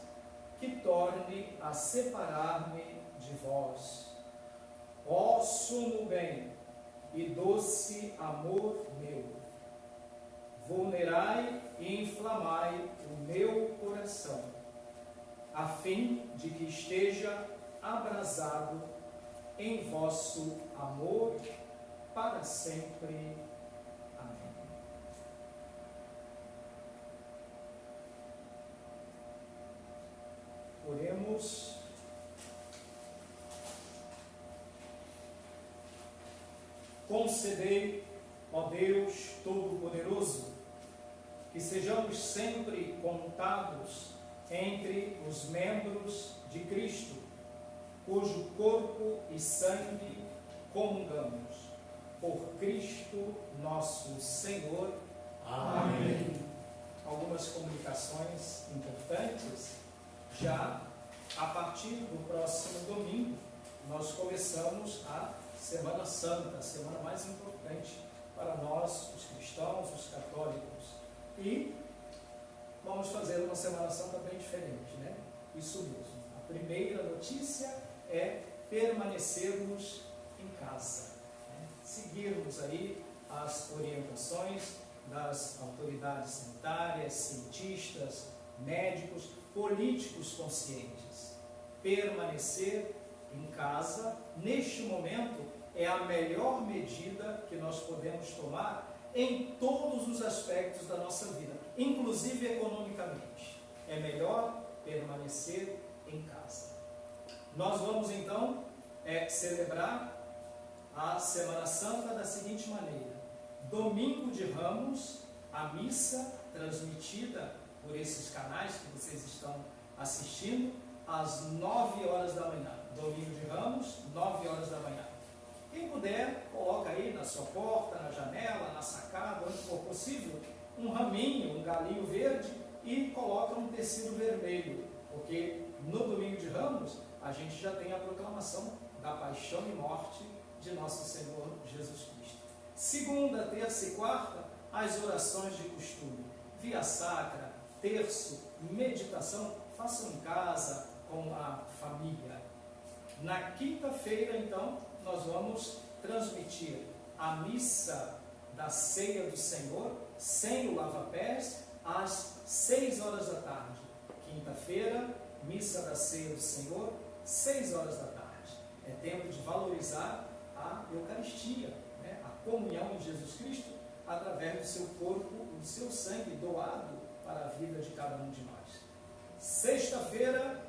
C: que torne a separar-me de vós. Ó sumo bem e doce amor meu, vulnerai e inflamai o meu coração, a fim de que esteja abrasado em vosso amor para sempre. Amém. Oremos. Concedei, ó Deus Todo-Poderoso, que sejamos sempre contados entre os membros de Cristo, cujo corpo e sangue comungamos. Por Cristo nosso Senhor. Amém. Algumas comunicações importantes. Já a partir do próximo domingo, nós começamos a Semana Santa, a semana mais importante para nós, os cristãos, os católicos. E vamos fazer uma Semana Santa bem diferente, né? Isso mesmo. A primeira notícia é permanecermos em casa, né? Seguirmos aí as orientações das autoridades sanitárias, cientistas, médicos, políticos conscientes. Permanecer em casa, neste momento, é a melhor medida que nós podemos tomar em todos os aspectos da nossa vida, inclusive economicamente. É melhor permanecer em casa. Nós vamos então celebrar a Semana Santa da seguinte maneira: Domingo de Ramos, a missa transmitida por esses canais que vocês estão assistindo, às 9 horas da manhã. Domingo de Ramos, 9 horas da manhã. Quem puder, coloca aí na sua porta, na janela, na sacada, onde for possível, um raminho, um galinho verde e coloca um tecido vermelho, porque no Domingo de Ramos a gente já tem a proclamação da paixão e morte de nosso Senhor Jesus Cristo. Segunda, terça e quarta, as orações de costume, via sacra, terço, meditação, façam em casa com a família. Na quinta-feira, então, nós vamos transmitir a missa da ceia do Senhor, sem o lava-pés, às 6 horas da tarde. Quinta-feira, missa da ceia do Senhor, 6 horas da tarde. É tempo de valorizar a Eucaristia, né? A comunhão em Jesus Cristo, através do seu corpo e do seu sangue doado para a vida de cada um de nós. Sexta-feira,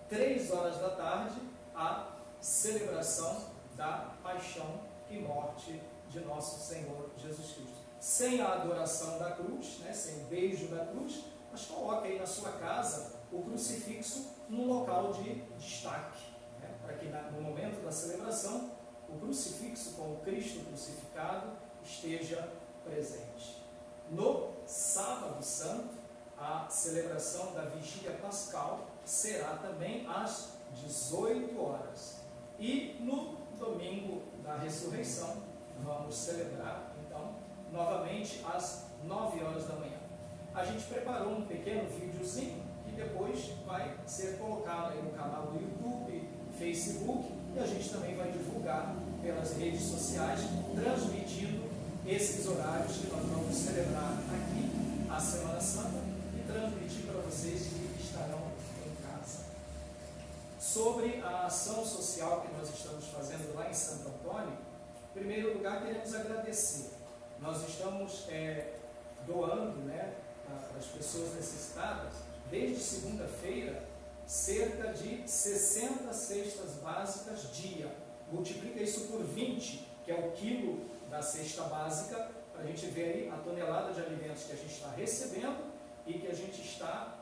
C: 3 horas da tarde, a celebração da paixão e morte de nosso Senhor Jesus Cristo. Sem a adoração da cruz, né, sem o beijo da cruz, mas coloque aí na sua casa o crucifixo num local de destaque, né, para que no momento da celebração o crucifixo com o Cristo crucificado esteja presente. No Sábado Santo, a celebração da Vigília Pascal será também às 18 horas. E no Domingo da Ressurreição, vamos celebrar, então, novamente às 9 horas da manhã. A gente preparou um pequeno videozinho que depois vai ser colocado aí no canal do YouTube, Facebook, e a gente também vai divulgar pelas redes sociais, transmitindo esses horários que nós vamos celebrar aqui a Semana Santa e transmitir para vocês que estarão em casa. Sobre a ação social que nós estamos fazendo lá em Santo Antônio, em primeiro lugar queremos agradecer. Nós estamos doando, né, para as pessoas necessitadas, desde segunda-feira, cerca de 60 cestas básicas dia. Multiplica isso por 20, que é o quilo da cesta básica, para a gente ver aí a tonelada de alimentos que a gente está recebendo e que a gente está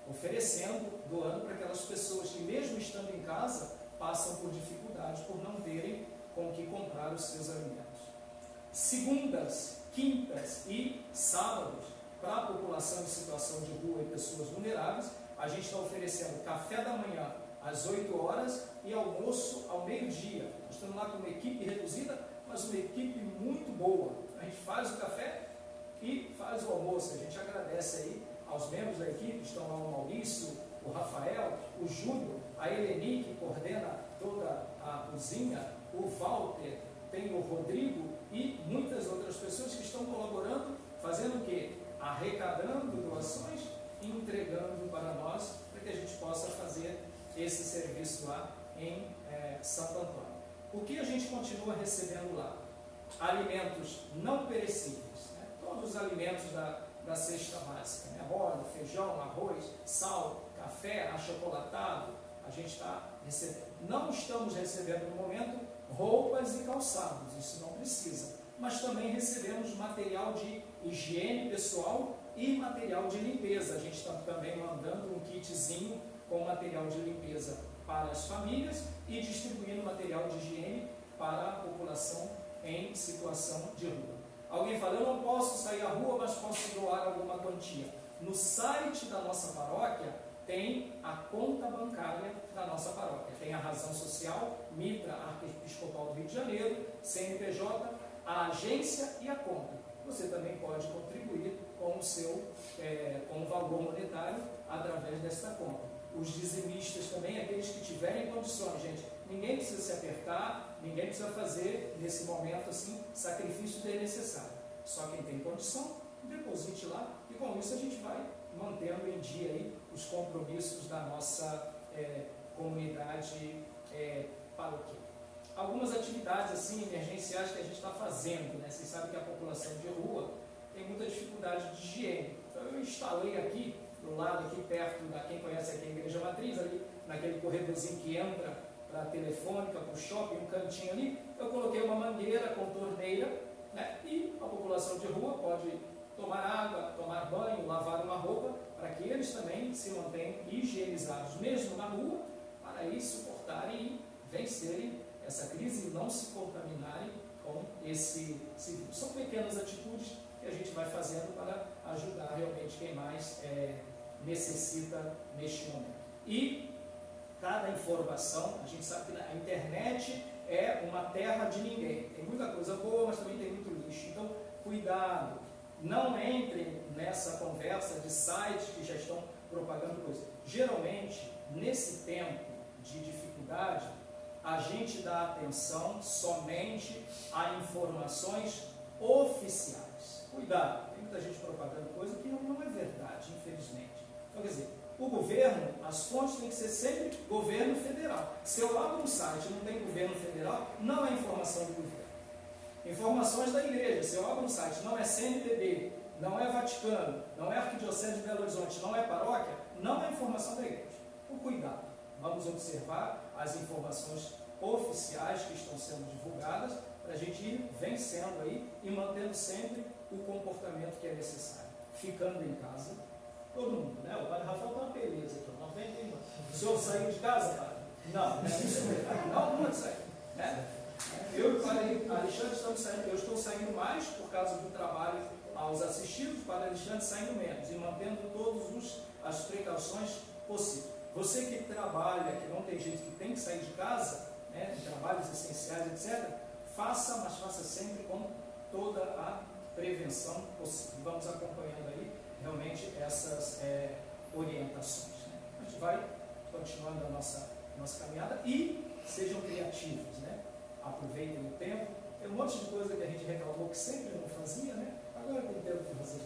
C: oferecendo, doando para aquelas pessoas que, mesmo estando em casa, passam por dificuldades por não terem com que comprar os seus alimentos. Segundas, quintas e sábados, para a população em situação de rua e pessoas vulneráveis, a gente está oferecendo café da manhã às 8 horas e almoço ao meio-dia. Nós estamos lá com uma equipe reduzida, mas uma equipe muito boa. A gente faz o café e faz o almoço. A gente agradece aí aos membros da equipe, estão lá o Maurício, o Rafael, o Júlio, a Eleni, que coordena toda a cozinha, o Walter, tem o Rodrigo e muitas outras pessoas que estão colaborando, fazendo o quê? Arrecadando doações e entregando para nós, para que a gente possa fazer esse serviço lá em Santo Antônio. O que a gente continua recebendo lá? Alimentos não perecíveis, né? Todos os alimentos da cesta básica, né? Óleo, feijão, arroz, sal, café, achocolatado, a gente está recebendo. Não estamos recebendo no momento roupas e calçados, isso não precisa, mas também recebemos material de higiene pessoal e material de limpeza. A gente está também mandando um kitzinho com material de limpeza para as famílias e distribuindo material de higiene para a população em situação de rua. Alguém fala, eu não posso sair à rua, mas posso doar alguma quantia. No site da nossa paróquia tem a conta bancária da nossa paróquia. Tem a Razão Social, Mitra Arquiepiscopal do Rio de Janeiro, CNPJ, a agência e a conta. Você também pode contribuir com o seu com o valor monetário através desta conta. Os dizimistas também, aqueles que tiverem condições, gente, ninguém precisa se apertar, ninguém precisa fazer, nesse momento assim, sacrifício desnecessário. Só quem tem condição, deposite lá, e com isso a gente vai mantendo em dia aí os compromissos da nossa comunidade paroquial. Algumas atividades assim, emergenciais que a gente está fazendo, né? Vocês sabem que a população de rua tem muita dificuldade de higiene. Então eu instalei aqui, do lado aqui perto da, quem conhece aqui a Igreja Matriz, ali naquele corredorzinho que entra para a Telefônica, para o shopping, um cantinho ali, eu coloquei uma mangueira com torneira, né? E a população de rua pode tomar água, tomar banho, lavar uma roupa, para que eles também se mantenham higienizados, mesmo na rua, para aí suportarem e vencerem essa crise e não se contaminarem com esse vírus. São pequenas atitudes que a gente vai fazendo para ajudar realmente quem mais necessita neste momento. E cada informação, a gente sabe que a internet é uma terra de ninguém. Tem muita coisa boa, mas também tem muito lixo. Então, cuidado, não entrem nessa conversa de sites que já estão propagando coisas. Geralmente, nesse tempo de dificuldade, a gente dá atenção somente a informações oficiais. Cuidado, tem muita gente propagando coisa que não é verdade, infelizmente. Então, quer dizer, o governo, as fontes têm que ser sempre governo federal. Se eu abro um site e não tem governo federal, não é informação do governo. Informações da igreja, se eu abro um site, não é CNBB, não é Vaticano, não é Arquidiocese de Belo Horizonte, não é paróquia, não é informação da igreja. Então, cuidado, vamos observar as informações oficiais que estão sendo divulgadas para a gente ir vencendo aí e mantendo sempre o comportamento que é necessário. Ficando em casa, todo mundo, né? O padre Rafael está uma beleza aqui, 91. O senhor saiu de casa, padre? Não, não é isso mesmo. Não pode sair, né? Eu e o padre Alexandre estamos saindo, eu estou saindo mais por causa do trabalho aos assistidos, o padre Alexandre saindo menos e mantendo todas as precauções possíveis. Você que trabalha, que não tem jeito, que tem que sair de casa, né, em trabalhos essenciais, etc., faça, mas faça sempre com toda a prevenção possível. Vamos acompanhando aí realmente essas orientações. Né? A gente vai continuando a nossa caminhada e sejam criativos, né? Aproveitem o tempo. Tem um monte de coisa que a gente reclamou que sempre não fazia, né? Agora tem tempo de fazer.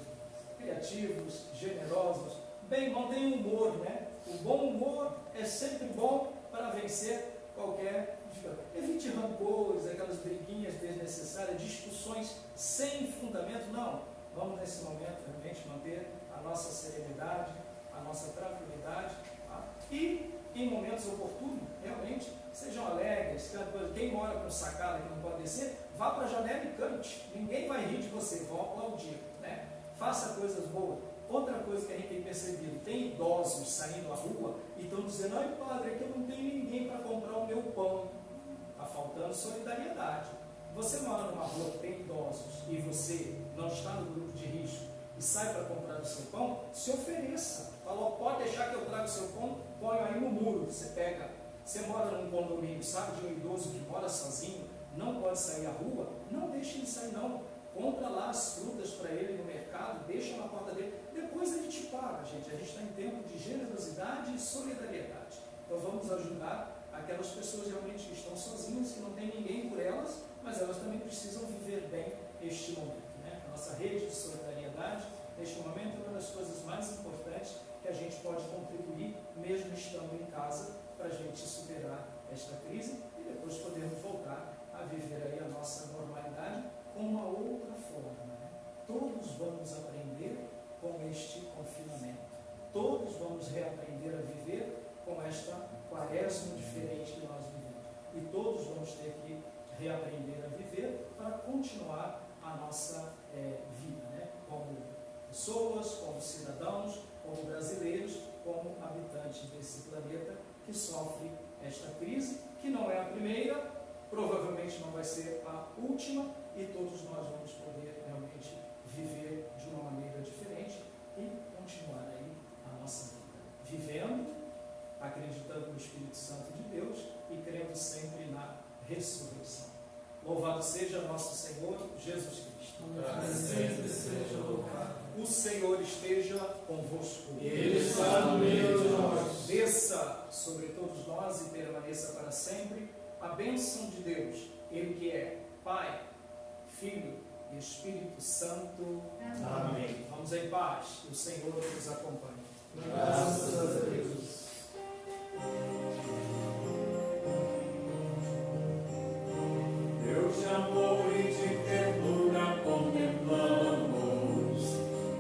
C: Criativos, generosos, bem, mantenham humor, né? O bom humor é sempre bom para vencer qualquer dificuldade. Evite rancores, aquelas briguinhas desnecessárias, discussões sem fundamento. Não. Vamos nesse momento realmente manter a nossa serenidade, a nossa tranquilidade, tá? E em momentos oportunos, realmente, sejam alegres. Quem mora com sacada que não pode descer, vá para a janela e cante. Ninguém vai rir de você, vão aplaudir, né? Faça coisas boas. Outra coisa que a gente tem percebido, tem idosos saindo à rua e estão dizendo, ai padre, é que eu não tenho ninguém para comprar o meu pão. Está faltando solidariedade. Você mora numa rua que tem idosos e você não está no grupo de risco e sai para comprar o seu pão, se ofereça. Falou, pode deixar que eu traga o seu pão, põe aí no muro, você pega. Você mora num condomínio, sabe, de um idoso que mora sozinho, não pode sair à rua, não deixe ele sair não. Compra lá as frutas para ele no mercado, deixa na porta dele, depois ele te paga, gente. A gente está em tempo de generosidade e solidariedade. Então vamos ajudar aquelas pessoas realmente que estão sozinhas, que não tem ninguém por elas, mas elas também precisam viver bem este momento. Né? A nossa rede de solidariedade, neste momento, é uma das coisas mais importantes que a gente pode contribuir, mesmo estando em casa, para a gente superar esta crise e depois podermos voltar a viver aí a nossa normalidade com uma outra forma. Né? Todos vamos aprender com este confinamento. Todos vamos reaprender a viver com esta quaresma diferente que nós vivemos. E todos vamos ter que reaprender a viver para continuar a nossa vida, né? Como pessoas, como cidadãos, como brasileiros, como habitantes desse planeta que sofre esta crise, que não é a primeira, provavelmente não vai ser a última, e todos nós vamos poder realmente viver de uma maneira diferente e continuar aí a nossa vida, vivendo, acreditando no Espírito Santo de Deus e crendo sempre na ressurreição. Louvado seja nosso Senhor Jesus Cristo.
B: Para sempre seja louvado.
C: O Senhor esteja convosco.
B: Ele está no meio de nós.
C: Desça sobre todos nós e permaneça para sempre a bênção de Deus, Ele que é Pai, Filho e Espírito Santo.
B: Amém.
C: Vamos em paz, que o Senhor nos acompanhe.
B: Graças a Deus.
H: Deus de amor e de ternura contemplamos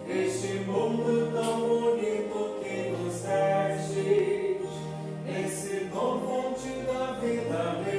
H: este mundo tão bonito que nos destes, nesse dom fonte da vida.